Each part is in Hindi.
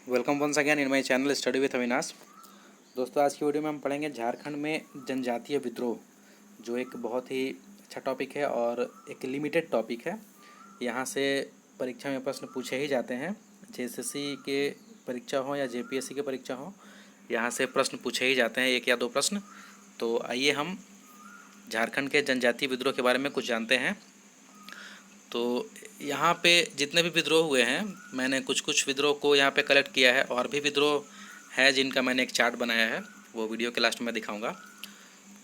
Welcome once again in my channel study with Avinash. दोस्तों, आज की वीडियो में हम पढ़ेंगे झारखंड में जनजातीय विद्रोह, जो एक बहुत ही अच्छा टॉपिक है और एक लिमिटेड टॉपिक है। यहाँ से परीक्षा में प्रश्न पूछे ही जाते हैं। जेएसएससी के परीक्षा हो या जेपीएससी के परीक्षा हो, यहाँ से प्रश्न पूछे ही जाते हैं, एक या दो प्रश्न। तो आइए हम झारखंड के जनजातीय विद्रोह के बारे में कुछ जानते हैं। तो यहाँ पे जितने भी विद्रोह हुए हैं, मैंने कुछ कुछ विद्रोह को यहाँ पे कलेक्ट किया है, और भी विद्रोह है जिनका मैंने एक चार्ट बनाया है, वो वीडियो के लास्ट में दिखाऊंगा।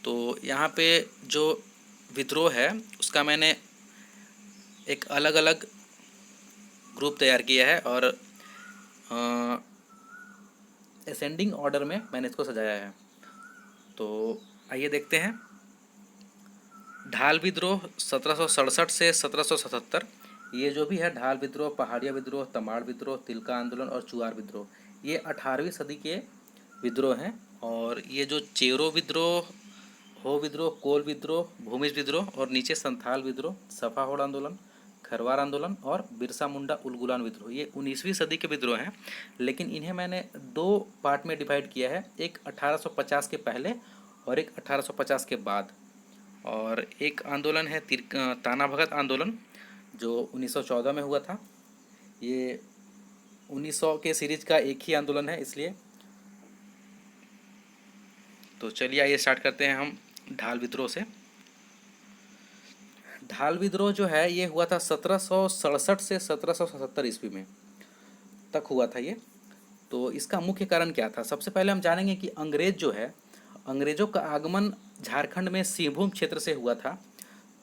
तो यहाँ पे जो विद्रोह है उसका मैंने एक अलग अलग ग्रुप तैयार किया है और असेंडिंग ऑर्डर में मैंने इसको सजाया है। तो आइए देखते हैं। ढाल विद्रोह 1767 से 1777, ये जो भी है ढाल विद्रोह, पहाड़िया विद्रोह, तमाड़ विद्रोह, तिलका आंदोलन और चुआर विद्रोह, ये 18वीं सदी के विद्रोह हैं। और ये जो चेरो विद्रोह, हो विद्रोह, कोल विद्रोह, भूमिज विद्रोह और नीचे संथाल विद्रोह, सफाहोड़ आंदोलन, खरवार आंदोलन और बिरसा मुंडा उलगुलान विद्रोह, ये 19वीं सदी के विद्रोह हैं। लेकिन इन्हें मैंने दो पार्ट में डिवाइड किया है, एक 1850 के पहले और एक 1850 के बाद। और एक आंदोलन है ताना भगत आंदोलन, जो 1914 में हुआ था। ये 1900 के सीरीज का एक ही आंदोलन है इसलिए। तो चलिए आइए स्टार्ट करते हैं हम ढाल विद्रोह से। ढाल विद्रोह जो है ये हुआ था 1767 से 1777 ईस्वी में तक हुआ था ये। तो इसका मुख्य कारण क्या था? सबसे पहले हम जानेंगे कि अंग्रेज जो है, अंग्रेजों का आगमन झारखंड में सिंहभूम क्षेत्र से हुआ था।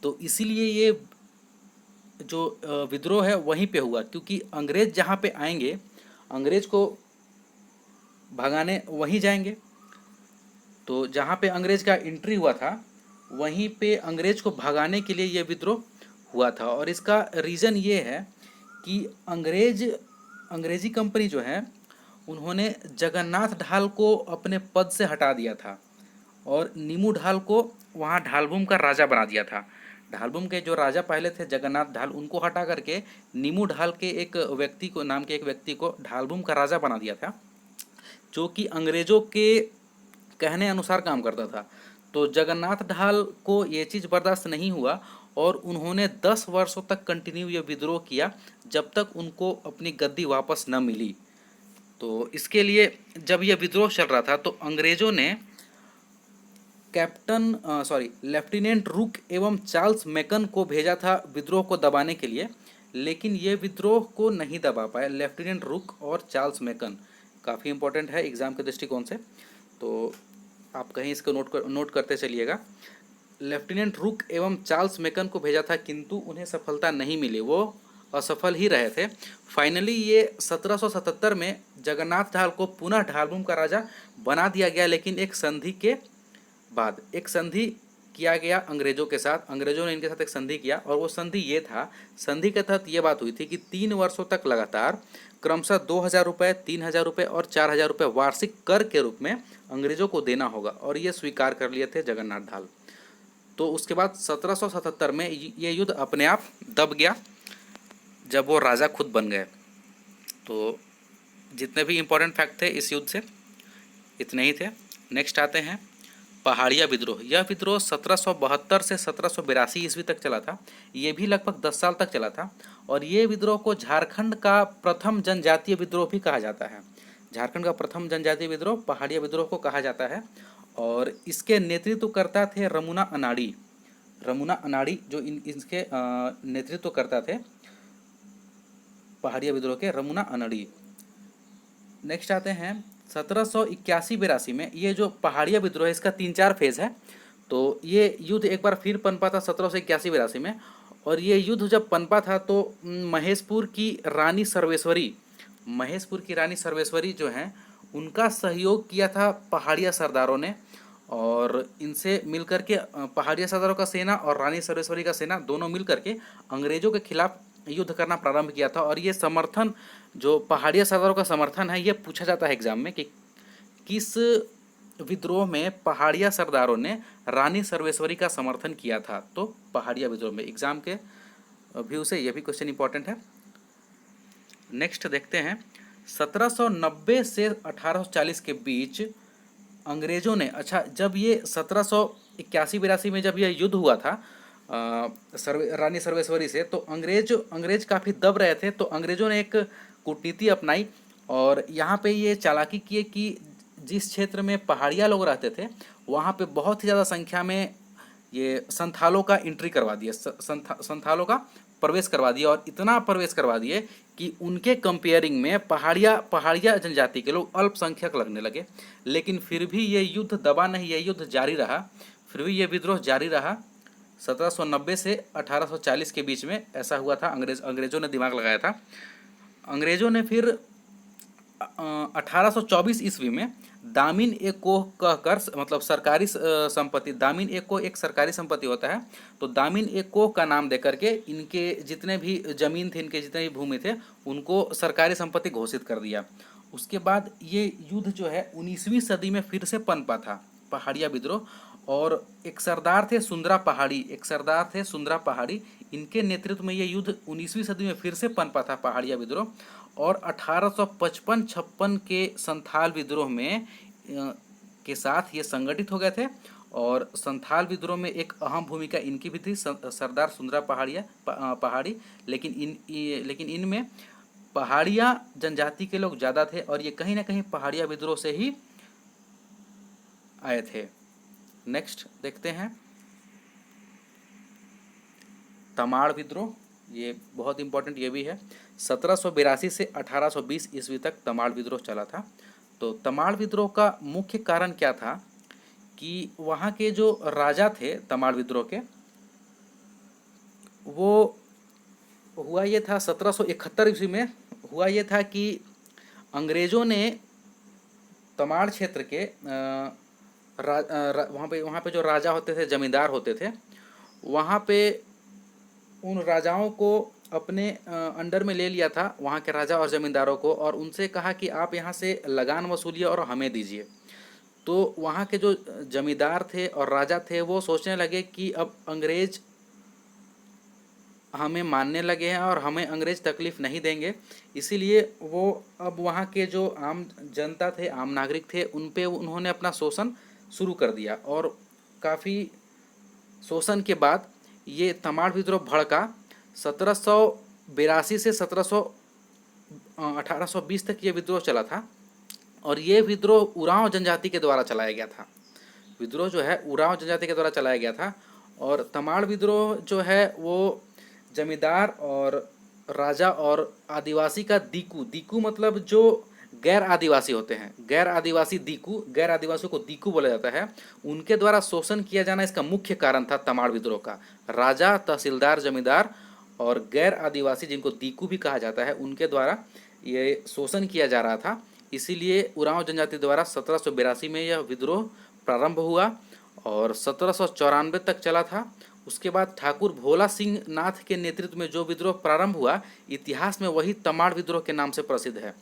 तो इसीलिए ये जो विद्रोह है वहीं पे हुआ, क्योंकि अंग्रेज जहाँ पे आएंगे अंग्रेज को भगाने वहीं जाएंगे। तो जहाँ पे अंग्रेज का एंट्री हुआ था वहीं पे अंग्रेज को भगाने के लिए ये विद्रोह हुआ था। और इसका रीज़न ये है कि अंग्रेजी कंपनी जो है उन्होंने जगन्नाथ ढाल को अपने पद से हटा दिया था और नीमू ढाल को वहाँ ढालभूम का राजा बना दिया था। ढालभूम के जो राजा पहले थे जगन्नाथ ढाल, उनको हटा करके नीमू ढाल के एक व्यक्ति को ढालभूम का राजा बना दिया था, जो कि अंग्रेजों के कहने अनुसार काम करता था। तो जगन्नाथ ढाल को ये चीज़ बर्दाश्त नहीं हुआ और उन्होंने 10 वर्षों तक कंटिन्यू ये विद्रोह किया, जब तक उनको अपनी गद्दी वापस न मिली। तो इसके लिए जब यह विद्रोह चल रहा था तो अंग्रेजों ने लेफ्टिनेंट रुक एवं चार्ल्स मैकन को भेजा था विद्रोह को दबाने के लिए, लेकिन ये विद्रोह को नहीं दबा पाए। लेफ्टिनेंट रुक और चार्ल्स मैकन काफ़ी इंपॉर्टेंट है एग्जाम के दृष्टिकोण से, तो आप कहीं इसको नोट करते चलिएगा। लेफ्टिनेंट रुक एवं चार्ल्स मैकन को भेजा था, किंतु उन्हें सफलता नहीं मिली, वो असफल ही रहे थे। फाइनली ये 1777 में जगन्नाथ ढाल को पुनः ढालभूम का राजा बना दिया गया, लेकिन एक संधि के बाद एक संधि किया गया अंग्रेजों के साथ। अंग्रेजों ने इनके साथ एक संधि किया और वो संधि ये था, संधि के तहत ये बात हुई थी कि 3 वर्षों तक लगातार क्रमशः 2000 रुपये, 3000 रुपये और 4000 रुपये वार्षिक कर के रूप में अंग्रेजों को देना होगा, और ये स्वीकार कर लिए थे जगन्नाथ ढाल। तो उसके बाद 1777 में ये युद्ध अपने आप दब गया जब वो राजा खुद बन गए। तो जितने भी इम्पोर्टेंट फैक्ट थे इस युद्ध से इतने ही थे। नेक्स्ट आते हैं पहाड़िया विद्रोह। यह विद्रोह 1772 से 1782 ईस्वी तक चला था। ये भी लगभग 10 साल तक चला था और ये विद्रोह को झारखंड का प्रथम जनजातीय विद्रोह भी कहा जाता है। झारखंड का प्रथम जनजातीय विद्रोह पहाड़िया विद्रोह को कहा जाता है और इसके नेतृत्वकर्ता थे रमुना अनाड़ी। रमुना अनाड़ी जो इसके नेतृत्वकर्ता थे पहाड़िया विद्रोह के, रमुना अनाड़ी। नेक्स्ट आते हैं 1781-82 में। ये जो पहाड़िया विद्रोह है इसका 3-4 फेज है। तो ये युद्ध एक बार फिर पनपा था 1781-82 में, और ये युद्ध जब पनपा था तो महेशपुर की रानी सर्वेश्वरी जो हैं उनका सहयोग किया था पहाड़िया सरदारों ने, और इनसे मिलकर के पहाड़िया सरदारों का सेना और रानी सर्वेश्वरी का सेना दोनों मिलकर के अंग्रेजों के खिलाफ युद्ध करना प्रारंभ किया था। और ये समर्थन, जो पहाड़िया सरदारों का समर्थन है, ये पूछा जाता है एग्जाम में कि किस विद्रोह में पहाड़िया सरदारों ने रानी सर्वेश्वरी का समर्थन किया था। तो पहाड़िया विद्रोह में, एग्जाम के व्यू से यह भी क्वेश्चन इंपॉर्टेंट है। नेक्स्ट देखते हैं 1790 से 1840 के बीच अंग्रेजों ने, अच्छा जब ये 1781-82 में जब ये युद्ध हुआ था रानी सर्वेश्वरी से, तो अंग्रेज काफ़ी दब रहे थे। तो अंग्रेजों ने एक कूटनीति अपनाई और यहाँ पे ये चालाकी किए कि जिस क्षेत्र में पहाड़िया लोग रहते थे वहाँ पे बहुत ही ज़्यादा संख्या में ये संथालों का एंट्री करवा दिया, संथालों का प्रवेश करवा दिया, और इतना प्रवेश करवा दिए कि उनके कंपेयरिंग में पहाड़िया जनजाति के लोग अल्पसंख्यक लगने लगे। लेकिन फिर भी ये युद्ध दबा नहीं, ये युद्ध जारी रहा, फिर भी ये विद्रोह जारी रहा। 1790 से 1840 के बीच में ऐसा हुआ था। अंग्रेजों ने दिमाग लगाया था। अंग्रेजों ने फिर 1824 ईस्वी में दामिन एक कोह कहकर, मतलब सरकारी संपत्ति, दामिन एक कोह एक सरकारी संपत्ति होता है, तो दामिन एक कोह का नाम देकर के इनके जितने भी जमीन थे, इनके जितने भी भूमि थे, उनको सरकारी संपत्ति घोषित कर दिया। उसके बाद ये युद्ध जो है 19वीं सदी में फिर से पनपा था, पहाड़िया विद्रोह। और एक सरदार थे सुंदरा पहाड़ी, इनके नेतृत्व में ये युद्ध 19वीं सदी में फिर से पनपा था, पहाड़िया विद्रोह। और 1855-56 के संथाल विद्रोह में के साथ ये संगठित हो गए थे। और संथाल विद्रोह में एक अहम भूमिका इनकी भी थी, सरदार सुंदरा पहाड़ी। लेकिन इनमें पहाड़िया जनजाति के लोग ज़्यादा थे और ये कहीं ना कहीं पहाड़िया विद्रोह से ही आए थे। नेक्स्ट देखते हैं तमाड़ विद्रोह। ये बहुत इंपॉर्टेंट ये भी है। 1782 से 1820 ईस्वी तक तमाड़ विद्रोह चला था। तो तमाड़ विद्रोह का मुख्य कारण क्या था कि वहाँ के जो राजा थे तमाड़ विद्रोह के, वो हुआ ये था 1771 ईस्वी में हुआ ये था कि अंग्रेज़ों ने तमाड़ क्षेत्र के वहाँ पे जो राजा होते थे, जमींदार होते थे, वहाँ पे उन राजाओं को अपने अंडर में ले लिया था, वहाँ के राजा और ज़मींदारों को, और उनसे कहा कि आप यहाँ से लगान वसूलिए और हमें दीजिए। तो वहाँ के जो जमींदार थे और राजा थे वो सोचने लगे कि अब अंग्रेज़ हमें मानने लगे हैं और हमें अंग्रेज़ तकलीफ़ नहीं देंगे, इसीलिए वो अब वहाँ के जो आम जनता थे, आम नागरिक थे, उन पे उन्होंने अपना शोषण शुरू कर दिया। और काफ़ी शोषण के बाद ये तमाड़ विद्रोह भड़का। 1782 से 1820 तक ये विद्रोह चला था और ये विद्रोह उरांव जनजाति के द्वारा चलाया गया था। विद्रोह जो है उरांव जनजाति के द्वारा चलाया गया था। और तमाड़ विद्रोह जो है वो जमींदार और राजा और आदिवासी का दीकू मतलब जो गैर आदिवासी होते हैं, गैर आदिवासियों को दीकू बोला जाता है, उनके द्वारा शोषण किया जाना इसका मुख्य कारण था तमाड़ विद्रोह का। राजा, तहसीलदार, जमींदार और गैर आदिवासी, जिनको दीकू भी कहा जाता है, उनके द्वारा ये शोषण किया जा रहा था। इसीलिए उरांव जनजाति द्वारा 1782 में यह विद्रोह प्रारंभ हुआ और 1794 तक चला था। उसके बाद ठाकुर भोला सिंह नाथ के नेतृत्व में जो विद्रोह प्रारंभ हुआ, इतिहास में वही तमाड़ विद्रोह के नाम से प्रसिद्ध है।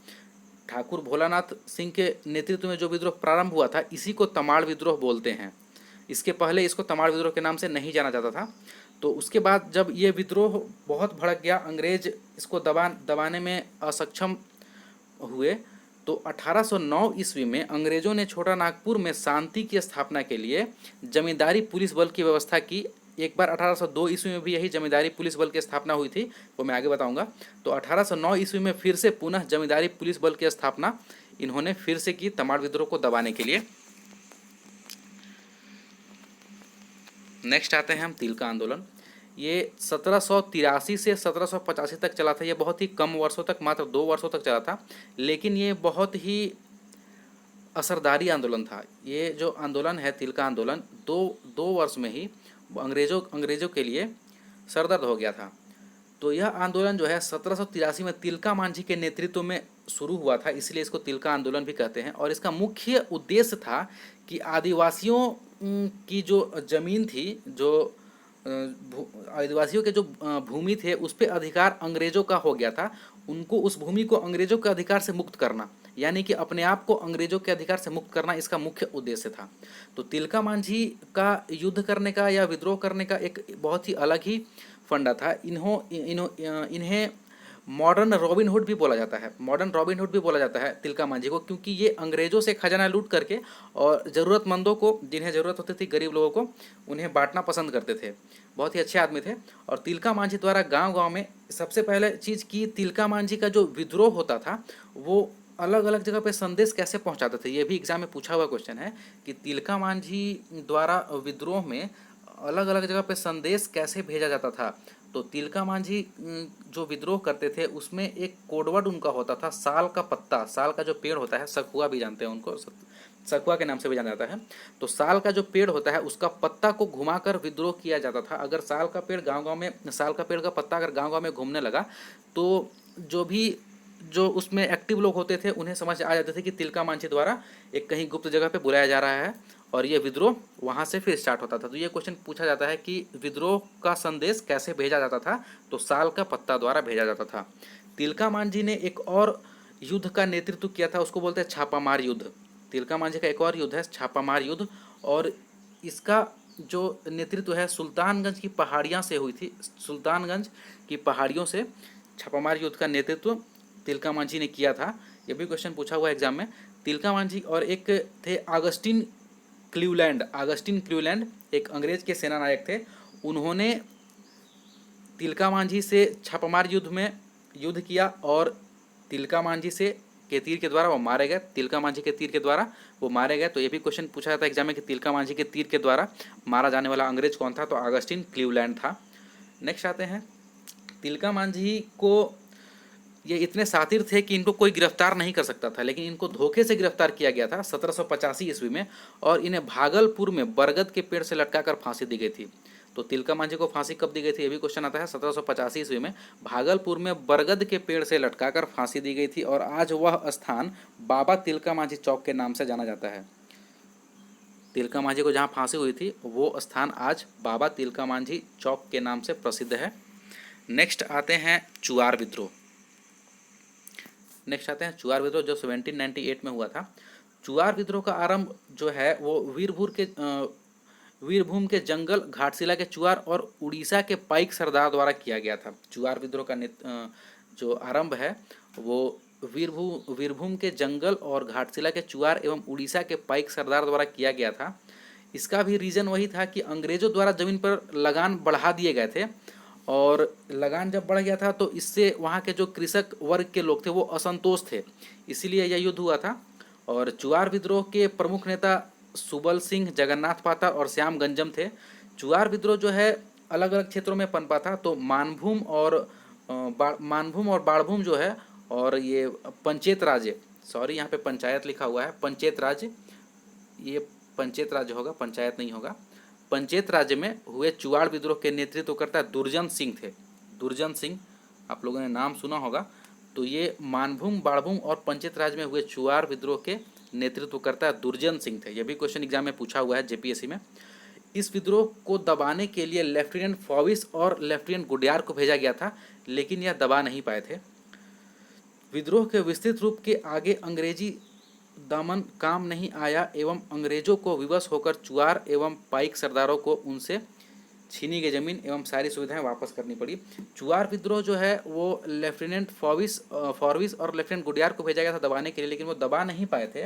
ठाकुर भोलानाथ सिंह के नेतृत्व में जो विद्रोह प्रारंभ हुआ था, इसी को तमाड़ विद्रोह बोलते हैं। इसके पहले इसको तमाड़ विद्रोह के नाम से नहीं जाना जाता था। तो उसके बाद जब ये विद्रोह बहुत भड़क गया, अंग्रेज इसको दबाने में असक्षम हुए, तो 1809 ईस्वी में अंग्रेज़ों ने छोटा नागपुर में शांति की स्थापना के लिए जमींदारी पुलिस बल की व्यवस्था की। एक बार 1802 ईस्वी में भी यही जमींदारी पुलिस बल की स्थापना हुई थी, वो मैं आगे बताऊंगा। तो 1809 ईस्वी में फिर से पुनः जमींदारी पुलिस बल की स्थापना इन्होंने फिर से की तमाड़ विद्रोह को दबाने के लिए। नेक्स्ट आते हैं हम तिलका आंदोलन। ये 1783 से 1785 तक चला था। ये बहुत ही कम वर्षों तक, मात्र 2 वर्षों तक चला था, लेकिन ये बहुत ही असरदारी आंदोलन था। ये जो आंदोलन है तिलका आंदोलन, दो वर्ष में ही अंग्रेज़ों के लिए सरदर्द हो गया था। तो यह आंदोलन जो है 1783 में तिलका मांझी के नेतृत्व में शुरू हुआ था, इसलिए इसको तिलका आंदोलन भी कहते हैं। और इसका मुख्य उद्देश्य था कि आदिवासियों की जो ज़मीन थी, जो आदिवासियों के जो भूमि थे, उस पर अधिकार अंग्रेज़ों का हो गया था। उनको उस भूमि को अंग्रेज़ों के अधिकार से मुक्त करना, यानी कि अपने आप को अंग्रेज़ों के अधिकार से मुक्त करना, इसका मुख्य उद्देश्य था। तो तिलका मांझी का युद्ध करने का या विद्रोह करने का एक बहुत ही अलग ही फंडा था। इन्हें मॉडर्न रॉबिन हुड भी बोला जाता है, मॉडर्न रॉबिन हुड भी बोला जाता है तिलका मांझी को, क्योंकि ये अंग्रेजों से खजाना लूट करके और ज़रूरतमंदों को, जिन्हें ज़रूरत होती थी, गरीब लोगों को, उन्हें बांटना पसंद करते थे। बहुत ही अच्छे आदमी थे। और तिलका मांझी द्वारा गांव-गांव में सबसे पहले चीज़ की, तिलका मांझी का जो विद्रोह होता था वो अलग अलग जगह पे संदेश कैसे पहुंचाते थे। ये भी एग्जाम में पूछा हुआ क्वेश्चन है कि तिलका मांझी द्वारा विद्रोह में अलग अलग जगह पे संदेश कैसे भेजा जाता था। तो तिलका मांझी जो विद्रोह करते थे उसमें एक कोडवर्ड उनका होता था, साल का पत्ता। साल का जो पेड़ होता है, सखुआ भी जानते हैं उनको, सखुआ के नाम से भी जाना जाता है। तो साल का जो पेड़ होता है उसका पत्ता को घुमाकर विद्रोह किया जाता था। अगर साल का पेड़ गांव-गांव में, साल का पेड़ का पत्ता अगर गांव-गांव में घूमने लगा तो जो उसमें एक्टिव लोग होते थे उन्हें समझ आ जाते थे कि तिलका मांझी द्वारा एक कहीं गुप्त जगह पे बुलाया जा रहा है, और ये विद्रोह वहाँ से फिर स्टार्ट होता था। तो ये क्वेश्चन पूछा जाता है कि विद्रोह का संदेश कैसे भेजा जाता था, तो साल का पत्ता द्वारा भेजा जाता था। तिलका मांझी ने एक और युद्ध का नेतृत्व किया था, उसको बोलते हैं छापामार युद्ध। तिलका मांझी का एक और युद्ध है छापामार युद्ध, और इसका जो नेतृत्व है सुल्तानगंज की पहाड़ियाँ से हुई थी। सुल्तानगंज की पहाड़ियों से छापामार युद्ध का नेतृत्व तिलका मांझी ने किया था। ये भी क्वेश्चन पूछा हुआ है एग्जाम में। तिलका मांझी और एक थे अगस्टिन क्लीवलैंड। अगस्टिन क्लीवलैंड एक अंग्रेज के सेना नायक थे। उन्होंने तिलका मांझी से छापामार युद्ध में युद्ध किया और तिलका मांझी से के तीर के द्वारा वो मारे गए। तिलका मांझी के तीर के द्वारा वो मारे गए। तो ये भी क्वेश्चन पूछा जाता है एग्जाम में कि तिलका मांझी के तीर के द्वारा मारा जाने वाला अंग्रेज कौन था, तो अगस्टिन क्लीवलैंड था। नेक्स्ट आते हैं, तिलका मांझी को ये इतने शातिर थे कि इनको कोई गिरफ्तार नहीं कर सकता था, लेकिन इनको धोखे से गिरफ्तार किया गया था 1785 ईस्वी में, और इन्हें भागलपुर में बरगद के पेड़ से लटकाकर फांसी दी गई थी। तो तिलका मांझी को फांसी कब दी गई थी, ये भी क्वेश्चन आता है। 1785 ईस्वी में भागलपुर में बरगद के पेड़ से लटकाकर फांसी दी गई थी, और आज वह स्थान बाबा तिलका मांझी चौक के नाम से जाना जाता है। तिलका मांझी को जहाँ फांसी हुई थी वो स्थान आज बाबा तिलका मांझी चौक के नाम से प्रसिद्ध है। नेक्स्ट आते हैं चुआर विद्रोह। नेक्स्ट आते हैं चुआर विद्रोह, जो 1798 में हुआ था। चुआर विद्रोह का आरंभ जो है वो वीरभूम के जंगल, घाटशिला के चुआर और उड़ीसा के पाइक सरदार द्वारा किया गया था। चुआर विद्रोह का जो आरंभ है वो वीरभूम के जंगल और घाटशिला के चुआर एवं उड़ीसा के पाइक सरदार द्वारा किया गया था। इसका भी रीज़न वही था कि अंग्रेजों द्वारा ज़मीन पर लगान बढ़ा दिए गए थे, और लगान जब बढ़ गया था तो इससे वहाँ के जो कृषक वर्ग के लोग थे वो असंतोष थे, इसीलिए यह युद्ध हुआ था। और चुआर विद्रोह के प्रमुख नेता सुबल सिंह, जगन्नाथ पातर और श्याम गंजम थे। चुआर विद्रोह जो है अलग अलग क्षेत्रों में पनपा था। तो मानभूम और बाड़भूम जो है, और ये पंचेत राज, सॉरी यहाँ पे पंचायत लिखा हुआ है, पंचेत राज, ये पंचेत राज्य होगा, पंचायत नहीं होगा। पंचेत राज्य में हुए चुआड़ विद्रोह के नेतृत्व करता दुर्जन सिंह थे। दुर्जन सिंह, आप लोगों ने नाम सुना होगा। तो ये मानभूम, बाड़भूम और पंचेत राज में हुए चुआड़ विद्रोह के नेतृत्व करता दुर्जन सिंह थे। यह भी क्वेश्चन एग्जाम में पूछा हुआ है जेपीएससी में। इस विद्रोह को दबाने के लिए लेफ्टिनेंट फॉविस और लेफ्टिनेंट गुडियार को भेजा गया था, लेकिन यह दबा नहीं पाए थे। विद्रोह के विस्तृत रूप के आगे अंग्रेजी दमन काम नहीं आया एवं अंग्रेजों को विवश होकर चुआर एवं पाइक सरदारों को उनसे छीनी गई जमीन एवं सारी सुविधाएं वापस करनी पड़ी। चुआर विद्रोह जो है वो लेफ्टिनेंट फॉरविस और लेफ्टिनेंट गुडियार को भेजा गया था दबाने के लिए, लेकिन वो दबा नहीं पाए थे।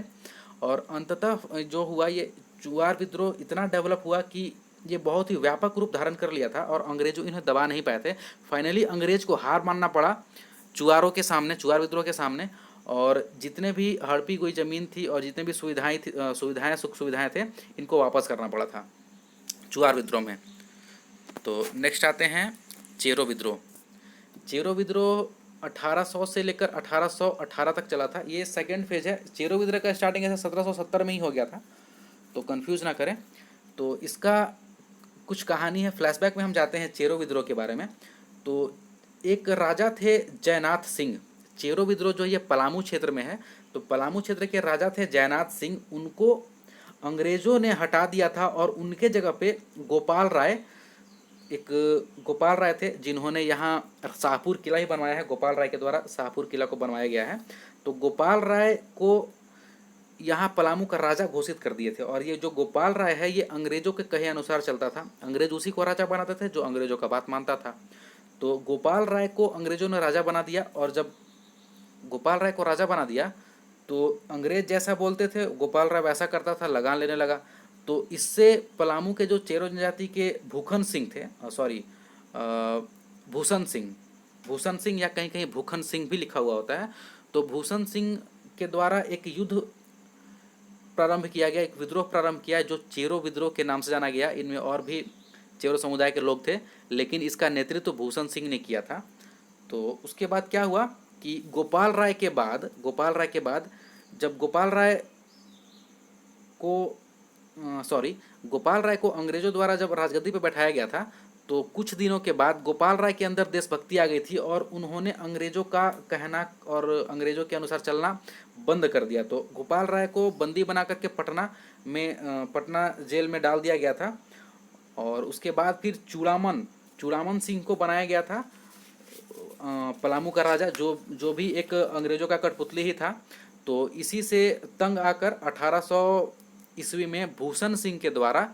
और अंततः जो हुआ, ये चुआर विद्रोह इतना डेवलप हुआ कि ये बहुत ही व्यापक रूप धारण कर लिया था और अंग्रेजों इन्हें दबा नहीं पाए थे। फाइनली अंग्रेज को हार मानना पड़ा चुआरों के सामने, चुआर विद्रोह के सामने, और जितने भी हड़पी हुई ज़मीन थी और जितने भी सुख सुविधाएं थे, इनको वापस करना पड़ा था चुआर विद्रोह में। तो नेक्स्ट आते हैं चेरो विद्रोह। चेरो विद्रोह 1800 से लेकर 1818 तक चला था। ये सेकेंड फेज है। चेरो विद्रोह का स्टार्टिंग ऐसे 1770 में ही हो गया था, तो कंफ्यूज ना करें। तो इसका कुछ कहानी है, फ्लैशबैक में हम जाते हैं चेरो विद्रोह के बारे में। तो एक राजा थे जयनाथ सिंह। चेरो विद्रोह जो ये पलामू क्षेत्र में है, तो पलामू क्षेत्र के राजा थे जयनाथ सिंह। उनको अंग्रेज़ों ने हटा दिया था और उनके जगह पे गोपाल राय थे, जिन्होंने यहाँ शाहपुर किला ही बनवाया है। गोपाल राय के द्वारा शाहपुर किला को बनवाया गया है। तो गोपाल राय को यहाँ पलामू का राजा घोषित कर दिए थे। और ये जो गोपाल राय है ये अंग्रेजों के कहे अनुसार चलता था। अंग्रेज उसी को राजा बनाते थे जो अंग्रेजों का बात मानता था। तो गोपाल राय को अंग्रेजों ने राजा बना दिया, और जब गोपाल राय को राजा बना दिया तो अंग्रेज जैसा बोलते थे गोपाल राय वैसा करता था, लगान लेने लगा। तो इससे पलामू के जो चेरो जनजाति के भूखन सिंह थे, सॉरी भूषण सिंह, भूषण सिंह या कहीं कहीं भूखन सिंह भी लिखा हुआ होता है, तो भूषण सिंह के द्वारा एक युद्ध प्रारंभ किया गया, एक विद्रोह प्रारंभ किया जो चेरो विद्रोह के नाम से जाना गया। इनमें और भी चेरो समुदाय के लोग थे, लेकिन इसका नेतृत्व भूषण सिंह ने किया था। तो उसके बाद क्या हुआ कि गोपाल राय के बाद जब गोपाल राय को अंग्रेजों द्वारा जब राजगद्दी पर बैठाया गया था, तो कुछ दिनों के बाद गोपाल राय के अंदर देशभक्ति आ गई थी और उन्होंने अंग्रेजों का कहना और अंग्रेजों के अनुसार चलना बंद कर दिया। तो गोपाल राय को बंदी बना करके पटना जेल में डाल दिया गया था, और उसके बाद फिर चूड़ामन सिंह को बनाया गया था पलामू का राजा, जो भी एक अंग्रेजों का कठपुतली ही था। तो इसी से तंग आकर 1800 ईस्वी में भूषण सिंह के द्वारा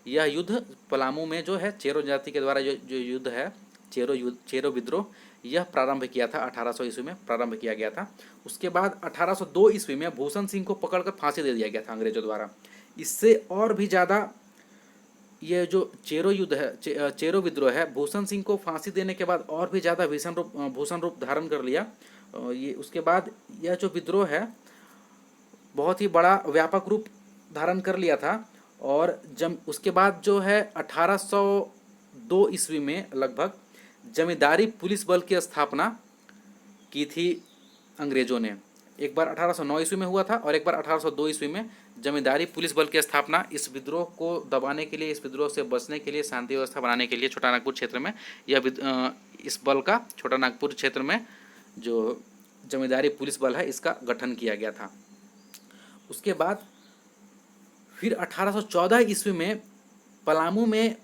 यह युद्ध पलामू में जो है चेरो जाति के द्वारा जो युद्ध है, चेरो विद्रोह, यह प्रारंभ किया था। 1800 ईस्वी में प्रारंभ किया गया था। उसके बाद 1802 ईस्वी में भूषण सिंह को पकड़कर फांसी दे दिया गया था अंग्रेजों द्वारा। इससे और भी ज़्यादा ये जो चेरो युद्ध है, चेरो विद्रोह है, भूषण सिंह को फांसी देने के बाद और भी ज़्यादा भूषण रूप धारण कर लिया। ये उसके बाद यह जो विद्रोह है बहुत ही बड़ा व्यापक रूप धारण कर लिया था। और जब उसके बाद जो है 1802 ईस्वी में लगभग जमींदारी पुलिस बल की स्थापना की थी अंग्रेजों ने। एक बार 1809 ईस्वी में हुआ था और एक बार 1802 ईस्वी में जमींदारी पुलिस बल की स्थापना इस विद्रोह को दबाने के लिए, इस विद्रोह से बचने के लिए, शांति व्यवस्था बनाने के लिए छोटानागपुर क्षेत्र में इस बल का छोटानागपुर क्षेत्र में जो जमींदारी पुलिस बल है इसका गठन किया गया था। उसके बाद फिर 1814 ईस्वी में पलामू में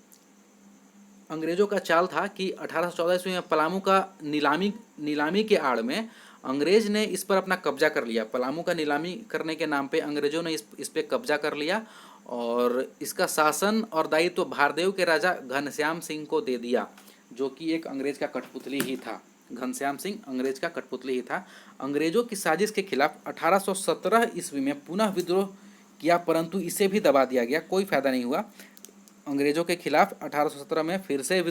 अंग्रेजों का चाल था कि 1814 ईस्वी में पलामू का नीलामी के आड़ में अंग्रेज ने इस पर अपना कब्जा कर लिया। पलामू का नीलामी करने के नाम पे अंग्रेजों ने इस पे कब्जा कर लिया और इसका शासन और दायित्व भारदेव के राजा घनश्याम सिंह को दे दिया, जो कि एक अंग्रेज का कठपुतली ही था। घनश्याम सिंह अंग्रेज का कठपुतली ही था। अंग्रेजों की साजिश के खिलाफ 1817 ईस्वी में पुनः विद्रोह किया, परंतु इसे भी दबा दिया गया, कोई फायदा नहीं हुआ। अंग्रेजों के खिलाफ 1817 में फिर से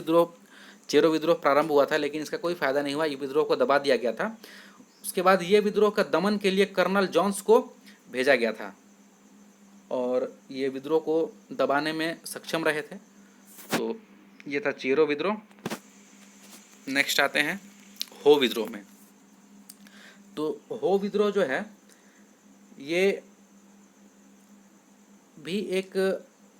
चेरो विद्रोह प्रारंभ हुआ था, लेकिन इसका कोई फायदा नहीं हुआ, ये विद्रोह को दबा दिया गया था। उसके बाद ये विद्रोह का दमन के लिए कर्नल जॉन्स को भेजा गया था और ये विद्रोह को दबाने में सक्षम रहे थे। तो ये था चेरो विद्रोह। नेक्स्ट आते हैं हो विद्रोह में। तो हो विद्रोह जो है ये भी एक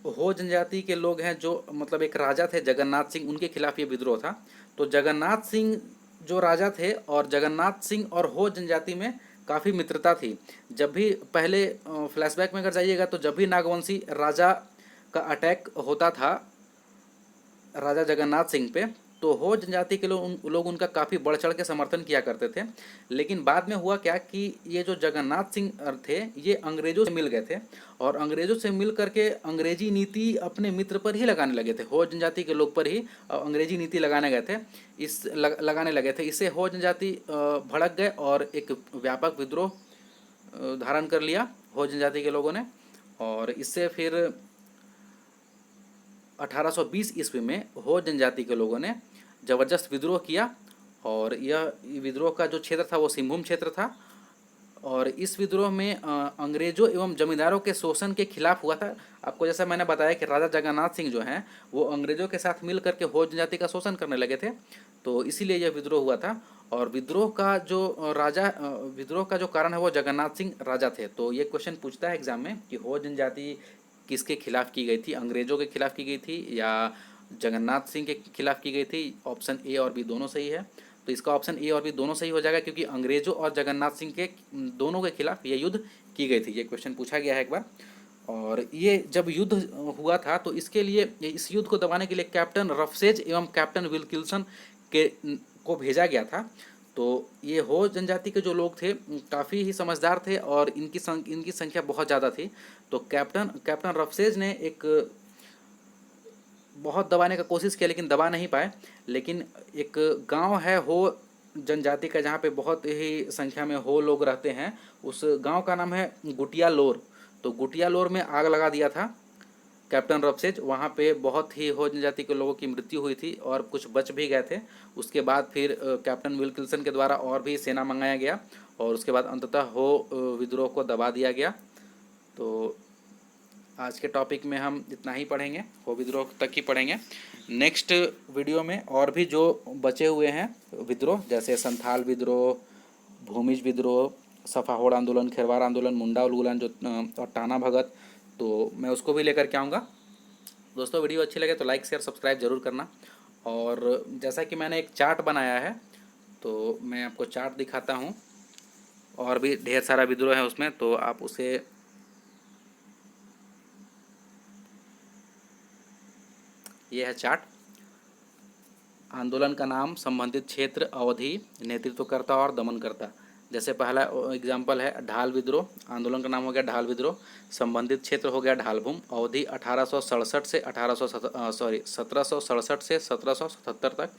हो जनजाति के लोग हैं, जो मतलब एक राजा थे जगन्नाथ सिंह, उनके खिलाफ ये विद्रोह था। तो जगन्नाथ सिंह जो राजा थे और जगन्नाथ सिंह और हो जनजाति में काफ़ी मित्रता थी। जब भी पहले फ्लैशबैक में अगर जाइएगा तो जब भी नागवंशी राजा का अटैक होता था राजा जगन्नाथ सिंह पे, तो हो जनजाति के लोग उनका काफ़ी बढ़ चढ़ के समर्थन किया करते थे। लेकिन बाद में हुआ क्या कि ये जो जगन्नाथ सिंह थे ये अंग्रेजों से मिल गए थे और अंग्रेजों से मिल करके अंग्रेजी नीति अपने मित्र पर ही लगाने लगे थे, हो जनजाति के लोग पर ही अंग्रेजी नीति लगाने गए थे, लगाने लगे थे। इससे हो जनजाति भड़क गए और एक व्यापक विद्रोह धारण कर लिया हो जनजाति के लोगों ने। और इससे फिर 1820 ईस्वी में हो जनजाति के लोगों ने ज़बरदस्त विद्रोह किया और यह विद्रोह का जो क्षेत्र था वो सिंहभूम क्षेत्र था। और इस विद्रोह में अंग्रेजों एवं जमींदारों के शोषण के खिलाफ हुआ था। आपको जैसा मैंने बताया कि राजा जगन्नाथ सिंह जो हैं वो अंग्रेजों के साथ मिल करके हो जनजाति का शोषण करने लगे थे, तो इसीलिए यह विद्रोह हुआ था। और विद्रोह का जो कारण है वो जगन्नाथ सिंह राजा थे। तो ये क्वेश्चन पूछता है एग्जाम में कि हो जनजाति किसके खिलाफ की गई थी, अंग्रेजों के खिलाफ की गई थी या जगन्नाथ सिंह के खिलाफ की गई थी। ऑप्शन ए और बी दोनों सही है, तो इसका ऑप्शन ए और बी दोनों सही हो जाएगा, क्योंकि अंग्रेजों और जगन्नाथ सिंह के दोनों के खिलाफ ये युद्ध की गई थी। ये क्वेश्चन पूछा गया है एक बार। और ये जब युद्ध हुआ था तो इसके लिए, इस युद्ध को दबाने के लिए कैप्टन रफसेज एवं कैप्टन विल्किंसन को भेजा गया था। तो ये हो जनजाति के जो लोग थे काफ़ी ही समझदार थे और इनकी संख्या बहुत ज़्यादा थी। तो कैप्टन रफसेज ने एक बहुत दबाने का कोशिश किया लेकिन दबा नहीं पाए। लेकिन एक गांव है हो जनजाति का, जहाँ पे बहुत ही संख्या में हो लोग रहते हैं। उस गांव का नाम है गुटिया लोर। तो गुटिया लोर में आग लगा दिया था कैप्टन रबसेज। वहाँ पे बहुत ही हो जनजाति के लोगों की मृत्यु हुई थी और कुछ बच भी गए थे। उसके बाद फिर कैप्टन विल्किंसन के द्वारा और भी सेना मंगाया गया और उसके बाद अंततः हो विद्रोह को दबा दिया गया। तो आज के टॉपिक में हम इतना ही पढ़ेंगे, हो विद्रोह तक ही पढ़ेंगे। नेक्स्ट वीडियो में और भी जो बचे हुए हैं विद्रोह, जैसे संथाल विद्रोह, भूमिज विद्रोह, सफाहोड़ आंदोलन, खेरवार आंदोलन, मुंडा उलगुलान जो और टाना भगत, तो मैं उसको भी लेकर के आऊँगा। दोस्तों वीडियो अच्छी लगे तो लाइक शेयर सब्सक्राइब जरूर करना। और जैसा कि मैंने एक चार्ट बनाया है तो मैं आपको चार्ट दिखाता हूँ, और भी ढेर सारा विद्रोह है उसमें, तो आप उसे ये है चार्ट। आंदोलन का नाम, संबंधित क्षेत्र, अवधि, नेतृत्वकर्ता और दमनकर्ता। जैसे पहला एग्जाम्पल है ढाल विद्रोह। आंदोलन का नाम हो गया ढाल विद्रोह, संबंधित क्षेत्र हो गया ढालभूम, अवधि 1767 से 1777 तक,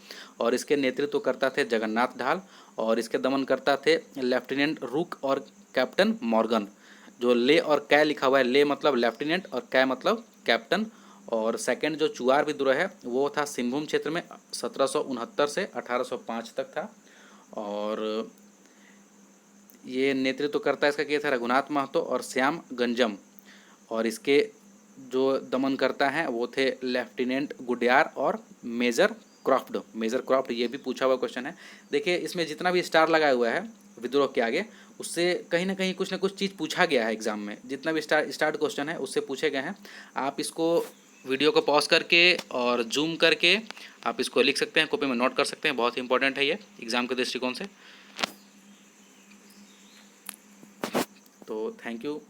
और इसके नेतृत्वकर्ता थे जगन्नाथ ढाल, और इसके दमनकर्ता थे लेफ्टिनेंट रूक और कैप्टन मॉर्गन। जो ले और कै लिखा हुआ है, ले मतलब लेफ्टिनेंट और कै मतलब कैप्टन। और सेकंड जो चुआर विद्रोह है वो था सिंहभूम क्षेत्र में 1769 से 1805 तक था। और ये नेतृत्व करता इसका किया था रघुनाथ महतो और श्याम गंजम। और इसके जो दमन करता हैं वो थे लेफ्टिनेंट गुडियार और मेजर क्रॉफ्ट। मेजर क्रॉफ्ट ये भी पूछा हुआ क्वेश्चन है। देखिए इसमें जितना भी स्टार लगाया हुआ है विद्रोह के आगे, उससे कहीं ना कहीं कुछ ना कुछ चीज़ पूछा गया है एग्जाम में। जितना भी स्टार्ट क्वेश्चन है उससे पूछे गए हैं। आप इसको वीडियो को पॉज करके और जूम करके आप इसको लिख सकते हैं, कॉपी में नोट कर सकते हैं। बहुत इंपॉर्टेंट है ये एग्ज़ाम के दृष्टिकोण से। तो थैंक यू।